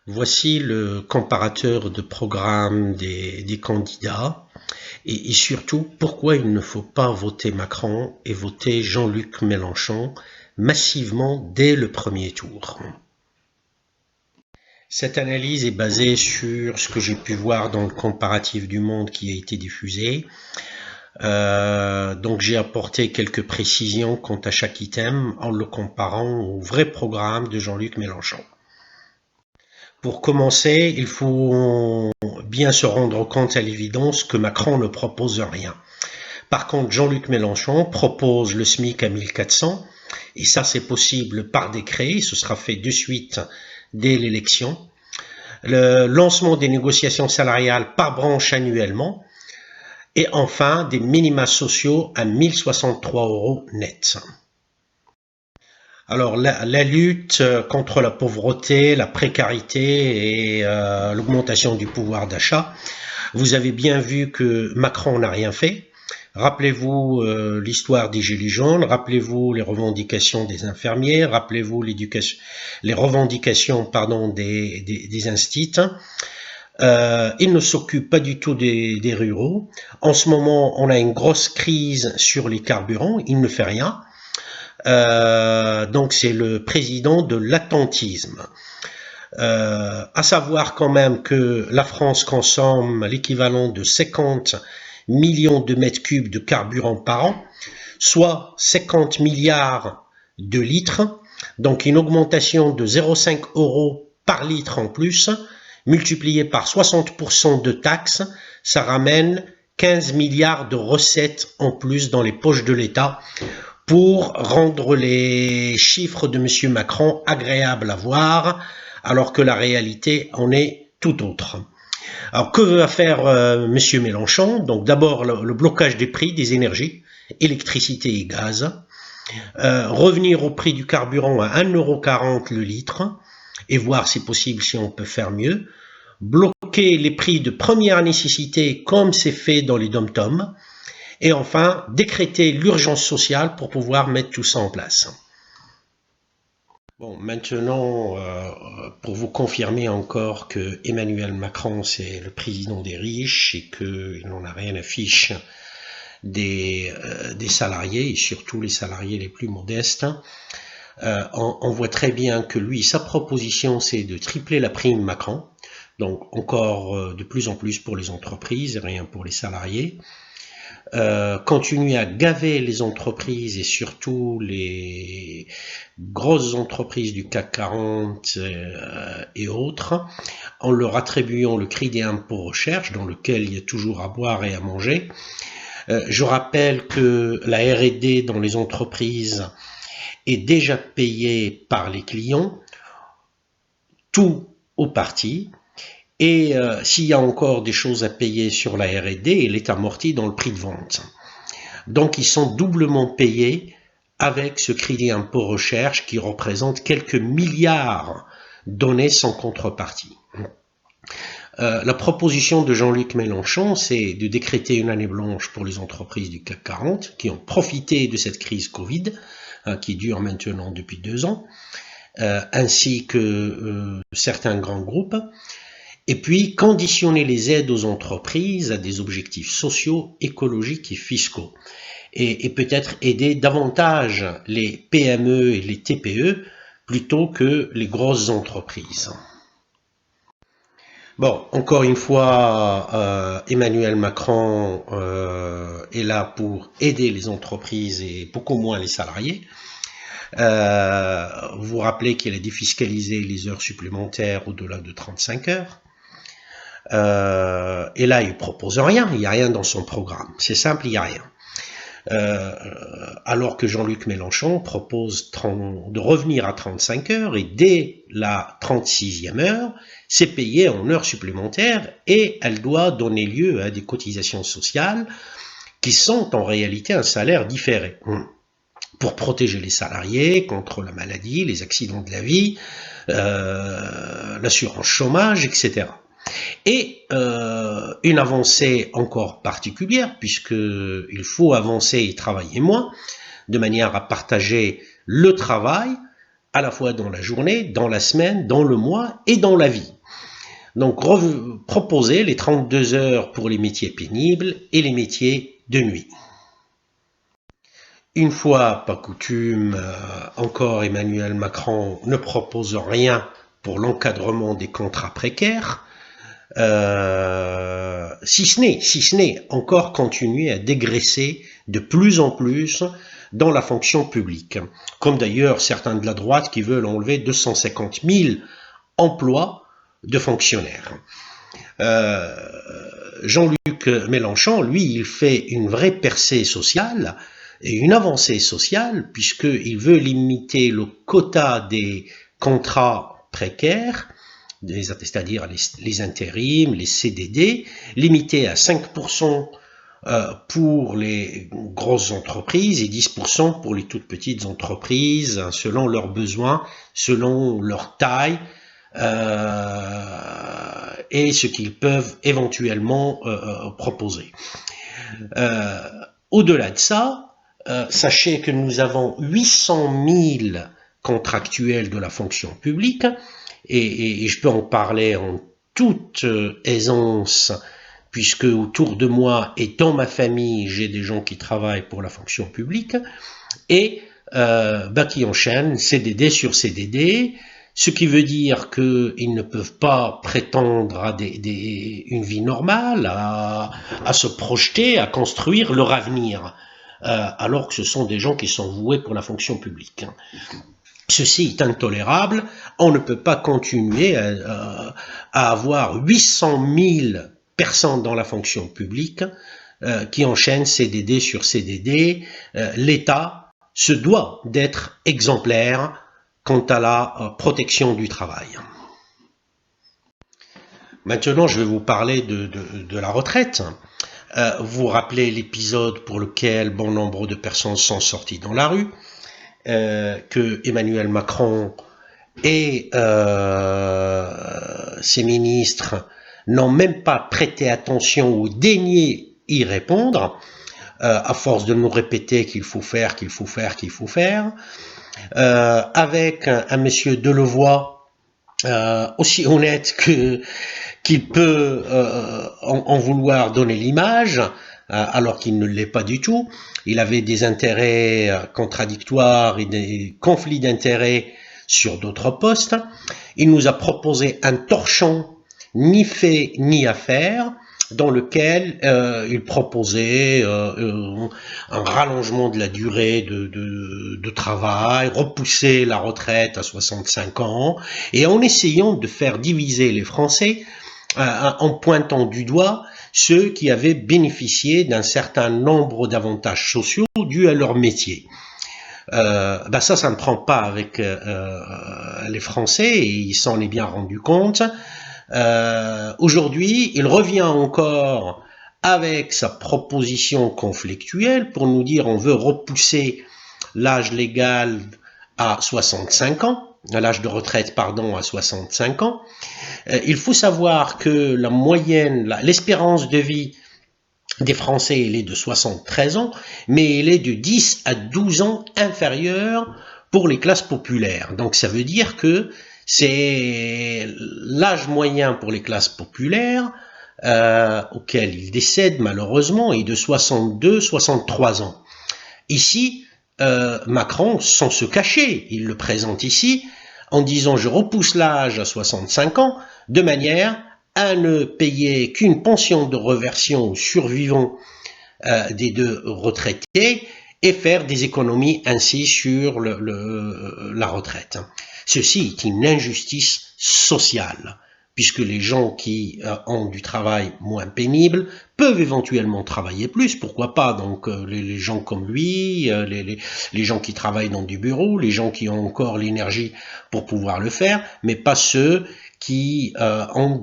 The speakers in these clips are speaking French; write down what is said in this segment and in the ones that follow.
Voici le comparateur de programme des candidats et surtout pourquoi il ne faut pas voter Macron et voter Jean-Luc Mélenchon massivement dès le premier tour. Cette analyse est basée sur ce que j'ai pu voir dans le comparatif du Monde qui a été diffusé. Donc j'ai apporté quelques précisions quant à chaque item en le comparant au vrai programme de Jean-Luc Mélenchon. Pour commencer, il faut bien se rendre compte à l'évidence que Macron ne propose rien. Par contre, Jean-Luc Mélenchon propose le SMIC à 1400, et ça c'est possible par décret, ce sera fait de suite dès l'élection. Le lancement des négociations salariales par branche annuellement, et enfin des minima sociaux à 1063 € net. Alors la lutte contre la pauvreté, la précarité et l'augmentation du pouvoir d'achat, vous avez bien vu que Macron n'a rien fait. Rappelez-vous l'histoire des Gilets jaunes, rappelez-vous les revendications des infirmiers, rappelez-vous les revendications des instituts. Il ne s'occupe pas du tout des ruraux. En ce moment, on a une grosse crise sur les carburants, il ne fait rien. Donc c'est le président de l'attentisme. À savoir quand même que la France consomme l'équivalent de 50 millions de mètres cubes de carburant par an, soit 50 milliards de litres, donc une augmentation de 0,5 € par litre en plus, multiplié par 60% de taxes, ça ramène 15 milliards de recettes en plus dans les poches de l'État pour rendre les chiffres de M. Macron agréables à voir, alors que la réalité en est tout autre. Alors que va faire M. Mélenchon? Donc d'abord le blocage des prix des énergies, électricité et gaz, revenir au prix du carburant à 1,40 € le litre, et voir si possible si on peut faire mieux, bloquer les prix de première nécessité comme c'est fait dans les dom-toms, et enfin décréter l'urgence sociale pour pouvoir mettre tout ça en place. Bon, maintenant, pour vous confirmer encore que Emmanuel Macron c'est le président des riches et qu'il n'en a rien à fiche des salariés, et surtout les salariés les plus modestes, on voit très bien que lui, sa proposition c'est de tripler la prime Macron, donc encore de plus en plus pour les entreprises et rien pour les salariés. Continuer à gaver les entreprises et surtout les grosses entreprises du CAC 40 et autres, en leur attribuant le crédit impôt recherche dans lequel il y a toujours à boire et à manger. Je rappelle que la R&D dans les entreprises est déjà payée par les clients, tout au parti. Et s'il y a encore des choses à payer sur la R&D, elle est amortie dans le prix de vente. Donc ils sont doublement payés avec ce crédit impôt recherche qui représente quelques milliards donnés sans contrepartie. La proposition de Jean-Luc Mélenchon, c'est de décréter une année blanche pour les entreprises du CAC 40 qui ont profité de cette crise Covid, qui dure maintenant depuis 2 ans, ainsi que certains grands groupes. Et puis, conditionner les aides aux entreprises à des objectifs sociaux, écologiques et fiscaux. Et peut-être aider davantage les PME et les TPE plutôt que les grosses entreprises. Bon, encore une fois, Emmanuel Macron est là pour aider les entreprises et beaucoup moins les salariés. Vous vous rappelez qu'il a défiscalisé les heures supplémentaires au-delà de 35 heures. Et là, il propose rien, il n'y a rien dans son programme. C'est simple, il n'y a rien. Alors que Jean-Luc Mélenchon propose de revenir à 35 heures et dès la 36e heure, c'est payé en heures supplémentaires et elle doit donner lieu à des cotisations sociales qui sont en réalité un salaire différé pour protéger les salariés contre la maladie, les accidents de la vie, l'assurance chômage, etc. Et une avancée encore particulière, puisqu'il faut avancer et travailler moins, de manière à partager le travail à la fois dans la journée, dans la semaine, dans le mois et dans la vie. Donc, proposer les 32 heures pour les métiers pénibles et les métiers de nuit. Une fois, pas coutume, encore Emmanuel Macron ne propose rien pour l'encadrement des contrats précaires, si ce n'est encore continuer à dégraisser de plus en plus dans la fonction publique, comme d'ailleurs certains de la droite qui veulent enlever 250 000 emplois de fonctionnaires. Jean-Luc Mélenchon, lui, il fait une vraie percée sociale et une avancée sociale, puisqu'il veut limiter le quota des contrats précaires, c'est-à-dire les intérims, les CDD, limité à 5% pour les grosses entreprises et 10% pour les toutes petites entreprises, selon leurs besoins, selon leur taille, et ce qu'ils peuvent éventuellement proposer. Au-delà de ça, sachez que nous avons 800 000 contractuels de la fonction publique, et je peux en parler en toute aisance, puisque autour de moi et dans ma famille, j'ai des gens qui travaillent pour la fonction publique, et qui enchaînent CDD sur CDD, ce qui veut dire qu'ils ne peuvent pas prétendre à une vie normale, à se projeter, à construire leur avenir, alors que ce sont des gens qui sont voués pour la fonction publique. Ceci est intolérable, on ne peut pas continuer à avoir 800 000 personnes dans la fonction publique qui enchaînent CDD sur CDD. L'État se doit d'être exemplaire quant à la protection du travail. Maintenant, je vais vous parler de la retraite. Vous vous rappelez l'épisode pour lequel bon nombre de personnes sont sorties dans la rue, que Emmanuel Macron et ses ministres n'ont même pas prêté attention ou daigné y répondre, à force de nous répéter qu'il faut faire, qu'il faut faire, qu'il faut faire, avec un monsieur Delevoye aussi honnête qu'il peut en vouloir donner l'image, alors qu'il ne l'est pas du tout. Il avait des intérêts contradictoires et des conflits d'intérêts sur d'autres postes. Il nous a proposé un torchon ni fait ni à faire, dans lequel il proposait un rallongement de la durée de travail, repousser la retraite à 65 ans, et en essayant de faire diviser les Français en pointant du doigt ceux qui avaient bénéficié d'un certain nombre d'avantages sociaux dus à leur métier. Ça ne prend pas avec les Français, et il s'en est bien rendu compte. Aujourd'hui, il revient encore avec sa proposition conflictuelle pour nous dire on veut repousser l'âge légal à 65 ans, l'âge de retraite, pardon, à 65 ans. Il faut savoir que la moyenne, l'espérance de vie des Français, elle est de 73 ans, mais elle est de 10 à 12 ans inférieure pour les classes populaires. Donc ça veut dire que c'est l'âge moyen pour les classes populaires auquel ils décèdent malheureusement est de 62-63 ans. Ici, Macron, sans se cacher, il le présente ici en disant je repousse l'âge à 65 ans de manière à ne payer qu'une pension de reversion aux survivants des deux retraités et faire des économies ainsi sur la retraite. Ceci est une injustice sociale, puisque les gens qui ont du travail moins pénible peuvent éventuellement travailler plus, pourquoi pas, donc les gens comme lui, les gens qui travaillent dans du bureau, les gens qui ont encore l'énergie pour pouvoir le faire, mais pas ceux qui ont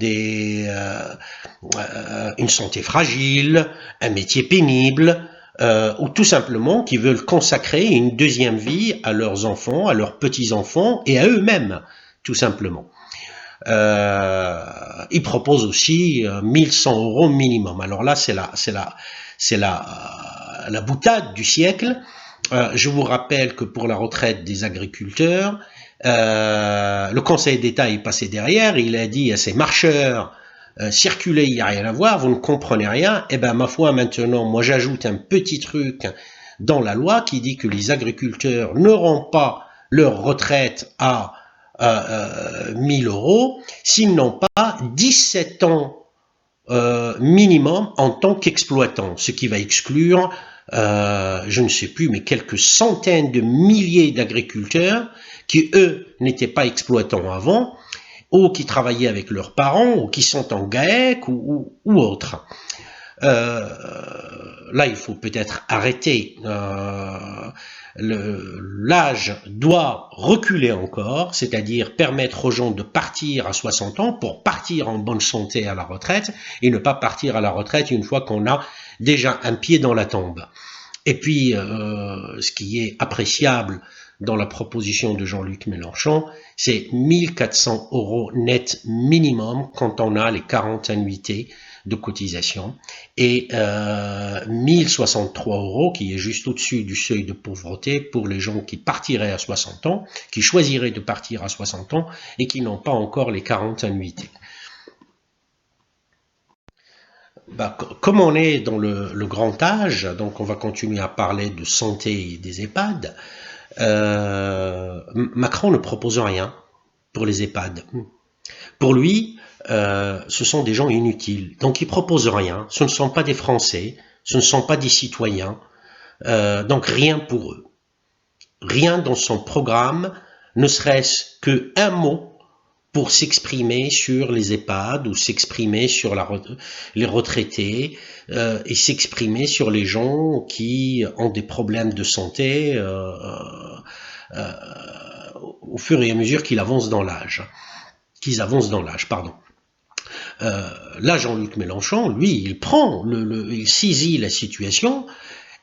une santé fragile, un métier pénible, ou tout simplement qui veulent consacrer une deuxième vie à leurs enfants, à leurs petits-enfants et à eux-mêmes, tout simplement. Ils proposent aussi 1100 € minimum. Alors là, c'est la boutade du siècle. Je vous rappelle que pour la retraite des agriculteurs, Le Conseil d'État est passé derrière, il a dit à ces marcheurs, circulez, il n'y a rien à voir, vous ne comprenez rien. Eh ben, ma foi, maintenant, moi j'ajoute un petit truc dans la loi qui dit que les agriculteurs n'auront pas leur retraite à 1000 € s'ils n'ont pas 17 ans minimum en tant qu'exploitant, ce qui va exclure, je ne sais plus, mais quelques centaines de milliers d'agriculteurs qui, eux, n'étaient pas exploitants avant, ou qui travaillaient avec leurs parents, ou qui sont en GAEC, ou autres. Là, il faut peut-être arrêter. L'âge doit reculer encore, c'est-à-dire permettre aux gens de partir à 60 ans pour partir en bonne santé à la retraite et ne pas partir à la retraite une fois qu'on a déjà un pied dans la tombe. Et puis, ce qui est appréciable dans la proposition de Jean-Luc Mélenchon, c'est 1400 € net minimum quand on a les 40 annuités de cotisation et 1063 € qui est juste au-dessus du seuil de pauvreté pour les gens qui partiraient à 60 ans, qui choisiraient de partir à 60 ans et qui n'ont pas encore les 40 annuités. Comme on est dans le grand âge, donc on va continuer à parler de santé et des EHPAD, Macron ne propose rien pour les EHPAD. Pour lui, ce sont des gens inutiles. Donc ils proposent rien. Ce ne sont pas des Français, ce ne sont pas des citoyens. Donc rien pour eux. Rien dans son programme, ne serait-ce qu'un mot pour s'exprimer sur les EHPAD ou s'exprimer sur les retraités et s'exprimer sur les gens qui ont des problèmes de santé au fur et à mesure qu'ils avancent dans l'âge. Là, Jean-Luc Mélenchon, lui, il prend, il saisit la situation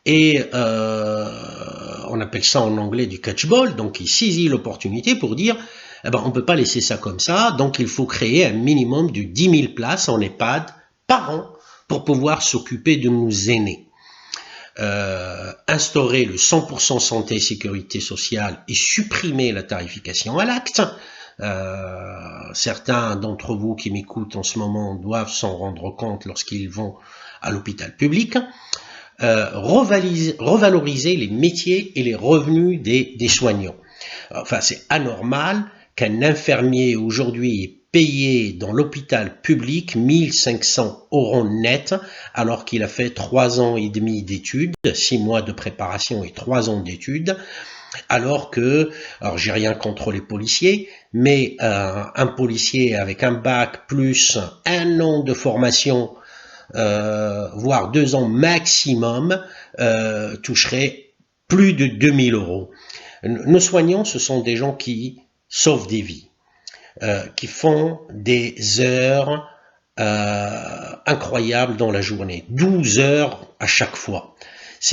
et on appelle ça en anglais du catch-ball, donc il saisit l'opportunité pour dire eh ben, on ne peut pas laisser ça comme ça, donc il faut créer un minimum de 10 000 places en EHPAD par an pour pouvoir s'occuper de nos aînés. Instaurer le 100% santé sécurité sociale et supprimer la tarification à l'acte. Certains d'entre vous qui m'écoutent en ce moment doivent s'en rendre compte lorsqu'ils vont à l'hôpital public. Revaloriser les métiers et les revenus des soignants. Enfin, c'est anormal qu'un infirmier aujourd'hui est payé dans l'hôpital public 1500 € net alors qu'il a fait 3 ans et demi d'études, 6 mois de préparation et 3 ans d'études, alors j'ai rien contre les policiers, mais un policier avec un bac plus 1 an de formation, voire 2 ans maximum, toucherait plus de 2000 €. Nos soignants, ce sont des gens qui sauvent des vies, qui font des heures incroyables dans la journée, 12 heures à chaque fois.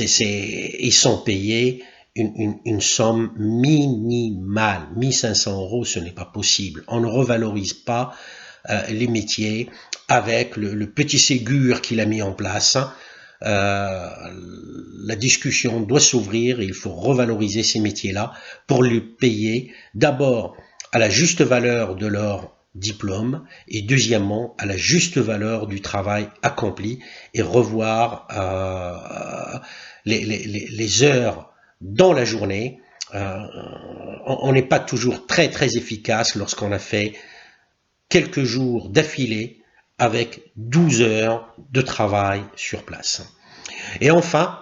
Ils sont payés une somme minimale, 1500 €, ce n'est pas possible. On ne revalorise pas les métiers avec le petit Ségur qu'il a mis en place. La discussion doit s'ouvrir et il faut revaloriser ces métiers-là pour les payer d'abord à la juste valeur de leur diplôme et deuxièmement à la juste valeur du travail accompli et revoir les heures dans la journée. On n'est pas toujours très très efficace lorsqu'on a fait quelques jours d'affilée avec 12 heures de travail sur place. Et enfin,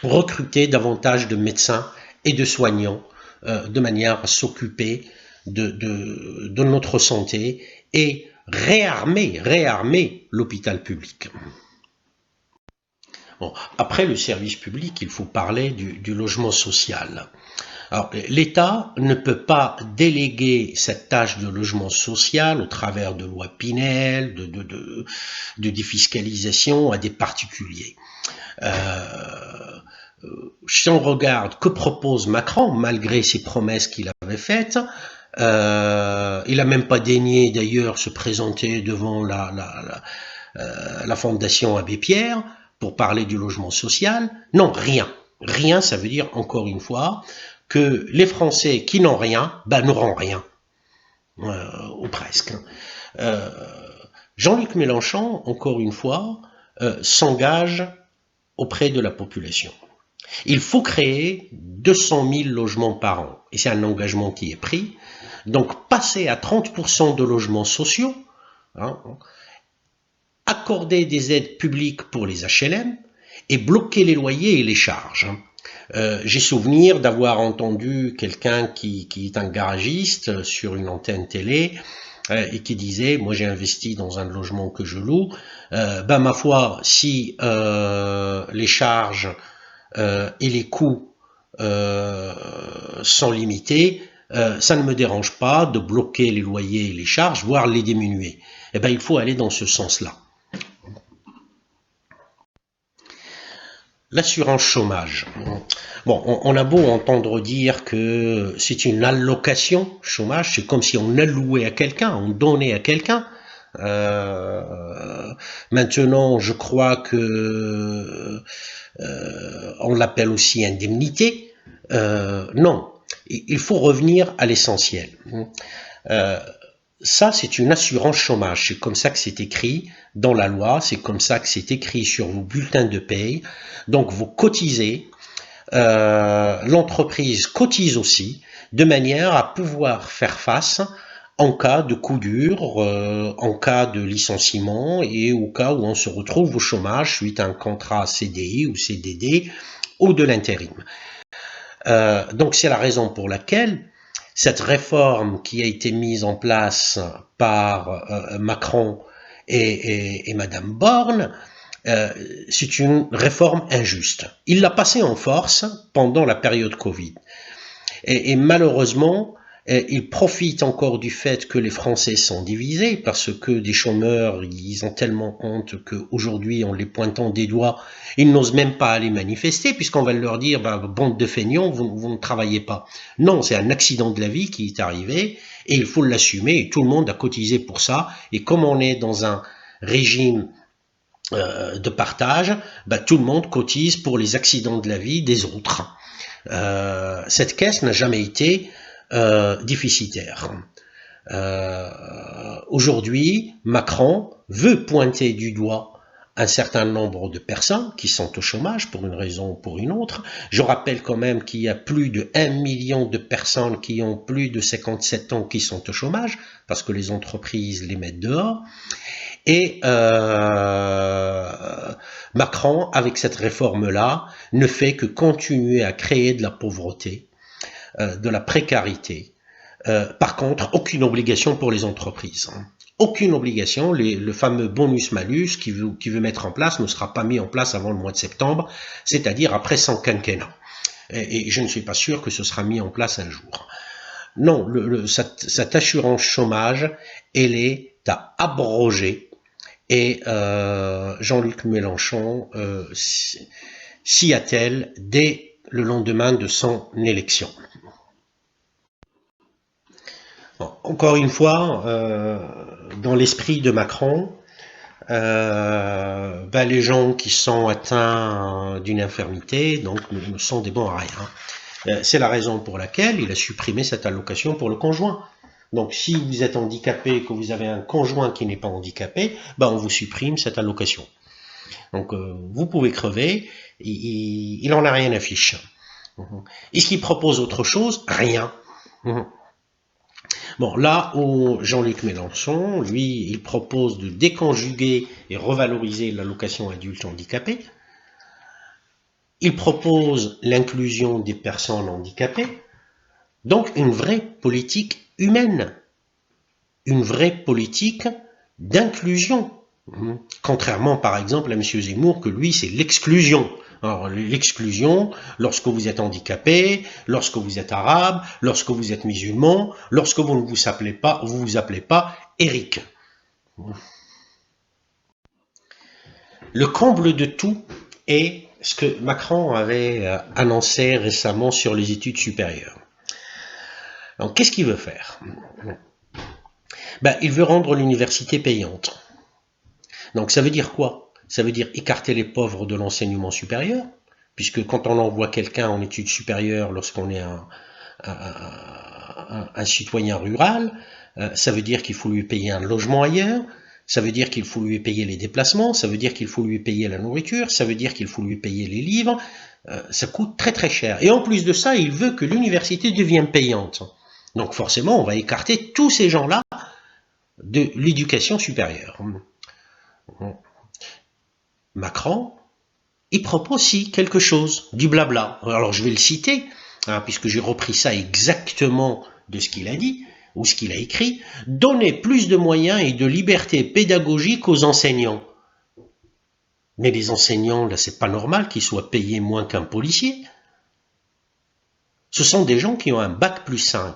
recruter davantage de médecins et de soignants de manière à s'occuper de notre santé et réarmer l'hôpital public. Bon, après le service public, il faut parler du logement social. Alors, l'État ne peut pas déléguer cette tâche de logement social au travers de lois Pinel, de défiscalisation à des particuliers. Si on regarde que propose Macron, malgré ses promesses qu'il avait faites, il n'a même pas daigné d'ailleurs se présenter devant la Fondation Abbé Pierre pour parler du logement social. Non, rien. Rien, ça veut dire, encore une fois, que les Français qui n'ont rien, ben, n'auront rien, ou presque. Jean-Luc Mélenchon, encore une fois, s'engage auprès de la population. Il faut créer 200 000 logements par an, et c'est un engagement qui est pris. Donc passer à 30% de logements sociaux, hein, accorder des aides publiques pour les HLM et bloquer les loyers et les charges. J'ai souvenir d'avoir entendu quelqu'un qui est un garagiste sur une antenne télé et qui disait, moi j'ai investi dans un logement que je loue, ben ma foi, si les charges et les coûts sont limités, ça ne me dérange pas de bloquer les loyers et les charges, voire les diminuer. Eh ben, il faut aller dans ce sens-là. L'assurance chômage. Bon, on a beau entendre dire que c'est une allocation chômage, c'est comme si on allouait à quelqu'un, on donnait à quelqu'un. Maintenant, je crois que on l'appelle aussi indemnité. Non, il faut revenir à l'essentiel. Ça, c'est une assurance chômage. C'est comme ça que c'est écrit dans la loi. C'est comme ça que c'est écrit sur vos bulletins de paye. Donc, vous cotisez. L'entreprise cotise aussi, de manière à pouvoir faire face en cas de coup dur, en cas de licenciement et au cas où on se retrouve au chômage suite à un contrat CDI ou CDD ou de l'intérim. Donc, c'est la raison pour laquelle cette réforme qui a été mise en place par Macron et Madame Borne, c'est une réforme injuste. Il l'a passée en force pendant la période Covid. Et malheureusement, il profite encore du fait que les Français sont divisés parce que des chômeurs, ils ont tellement honte qu'aujourd'hui, en les pointant des doigts, ils n'osent même pas aller manifester puisqu'on va leur dire, bah, bande de feignants, vous ne travaillez pas. Non, c'est un accident de la vie qui est arrivé et il faut l'assumer et tout le monde a cotisé pour ça. Et comme on est dans un régime de partage, bah, tout le monde cotise pour les accidents de la vie des autres. Cette caisse n'a jamais été déficitaire. Aujourd'hui, Macron veut pointer du doigt un certain nombre de personnes qui sont au chômage pour une raison ou pour une autre. Je rappelle quand même qu'il y a plus de 1 million de personnes qui ont plus de 57 ans qui sont au chômage parce que les entreprises les mettent dehors. Et Macron, avec cette réforme-là, ne fait que continuer à créer de la pauvreté, de la précarité. Par contre, aucune obligation pour les entreprises. Aucune obligation. Le fameux bonus-malus qu'il veut mettre en place ne sera pas mis en place avant le mois de septembre, c'est-à-dire après son quinquennat. Et je ne suis pas sûr que ce sera mis en place un jour. Non, cette assurance chômage, elle est à abroger. Et Jean-Luc Mélenchon s'y attelle dès le lendemain de son élection. Bon, encore une fois, dans l'esprit de Macron, les gens qui sont atteints d'une infirmité donc, ne sont des bons à rien. C'est la raison pour laquelle il a supprimé cette allocation pour le conjoint. Donc, si vous êtes handicapé et que vous avez un conjoint qui n'est pas handicapé, on vous supprime cette allocation. Donc, vous pouvez crever, il n'en a rien à fiche. Est-ce qu'il propose autre chose? Rien. Bon, là où Jean-Luc Mélenchon, lui, il propose de déconjuguer et revaloriser l'allocation adulte handicapé. Il propose l'inclusion des personnes handicapées. Donc, une vraie politique humaine, une vraie politique d'inclusion. Contrairement, par exemple, à M. Zemmour, que lui, c'est l'exclusion. Alors, l'exclusion, lorsque vous êtes handicapé, lorsque vous êtes arabe, lorsque vous êtes musulman, lorsque vous ne vous appelez pas Eric. Le comble de tout est ce que Macron avait annoncé récemment sur les études supérieures. Donc, qu'est-ce qu'il veut faire? Il veut rendre l'université payante. Donc, ça veut dire quoi? Ça veut dire écarter les pauvres de l'enseignement supérieur, puisque quand on envoie quelqu'un en études supérieures lorsqu'on est un citoyen rural, ça veut dire qu'il faut lui payer un logement ailleurs, ça veut dire qu'il faut lui payer les déplacements, ça veut dire qu'il faut lui payer la nourriture, ça veut dire qu'il faut lui payer les livres, ça coûte très très cher. Et en plus de ça, il veut que l'université devienne payante. Donc forcément, on va écarter tous ces gens-là de l'éducation supérieure. Macron, il propose aussi quelque chose, du blabla. Alors je vais le citer, puisque j'ai repris ça exactement de ce qu'il a dit, ou ce qu'il a écrit. Donner plus de moyens et de liberté pédagogique aux enseignants. Mais les enseignants, là, c'est pas normal qu'ils soient payés moins qu'un policier. Ce sont des gens qui ont un bac plus 5.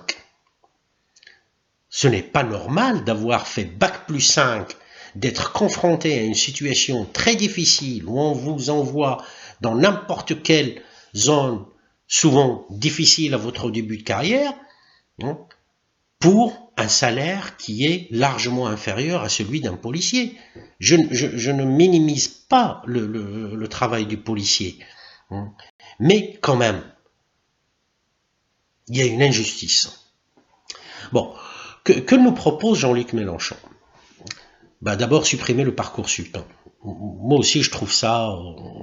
Ce n'est pas normal d'avoir fait bac plus 5, d'être confronté à une situation très difficile où on vous envoie dans n'importe quelle zone, souvent difficile à votre début de carrière, pour un salaire qui est largement inférieur à celui d'un policier. Je ne minimise pas le travail du policier, mais quand même, il y a une injustice. Bon, que nous propose Jean-Luc Mélenchon? D'abord, supprimer le Parcoursup. Moi aussi, je trouve ça,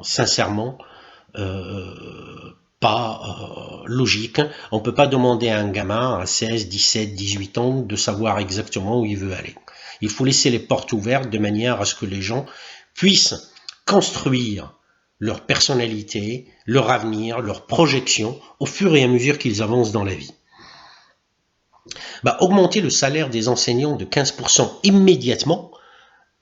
sincèrement, pas logique. On ne peut pas demander à un gamin à 16, 17, 18 ans de savoir exactement où il veut aller. Il faut laisser les portes ouvertes de manière à ce que les gens puissent construire leur personnalité, leur avenir, leur projection au fur et à mesure qu'ils avancent dans la vie. Augmenter le salaire des enseignants de 15% immédiatement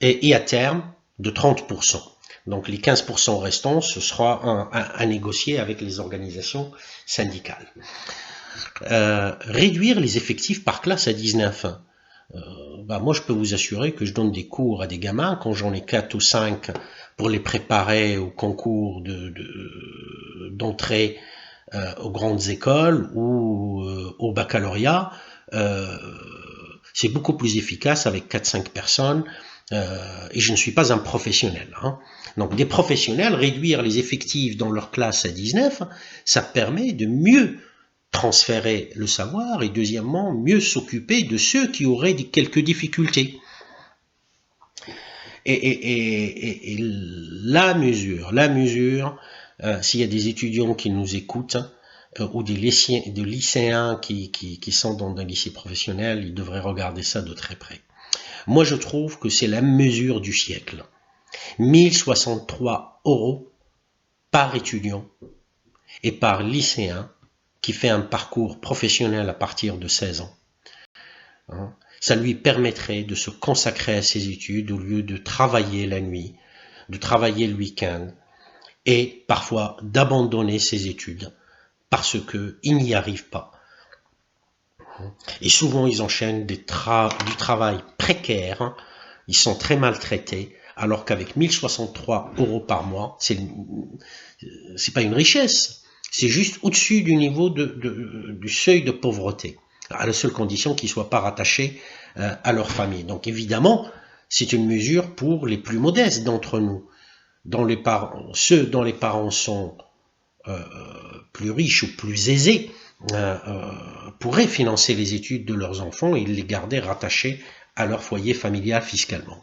et à terme de 30%. Donc les 15% restants, ce sera à négocier avec les organisations syndicales. Réduire les effectifs par classe à 19. Moi, je peux vous assurer que je donne des cours à des gamins, quand j'en ai 4 ou 5 pour les préparer au concours d'entrée aux grandes écoles ou au baccalauréat. C'est beaucoup plus efficace avec 4-5 personnes. Et je ne suis pas un professionnel. Donc des professionnels, réduire les effectifs dans leur classe à 19, ça permet de mieux transférer le savoir et deuxièmement, mieux s'occuper de ceux qui auraient quelques difficultés. Et la mesure, s'il y a des étudiants qui nous écoutent, ou des lycéens qui sont dans un lycée professionnel, ils devraient regarder ça de très près. Moi, je trouve que c'est la mesure du siècle. 1063 € par étudiant et par lycéen qui fait un parcours professionnel à partir de 16 ans. Ça lui permettrait de se consacrer à ses études au lieu de travailler la nuit, de travailler le week-end et parfois d'abandonner ses études parce qu'il n'y arrive pas. Et souvent, ils enchaînent du travail précaire, ils sont très maltraités, alors qu'avec 1063 € par mois, c'est pas une richesse, c'est juste au-dessus du niveau du seuil de pauvreté, à la seule condition qu'ils ne soient pas rattachés à leur famille. Donc évidemment, c'est une mesure pour les plus modestes d'entre nous, ceux dont les parents sont plus riches ou plus aisés, pourraient financer les études de leurs enfants et les garder rattachés à leur foyer familial fiscalement.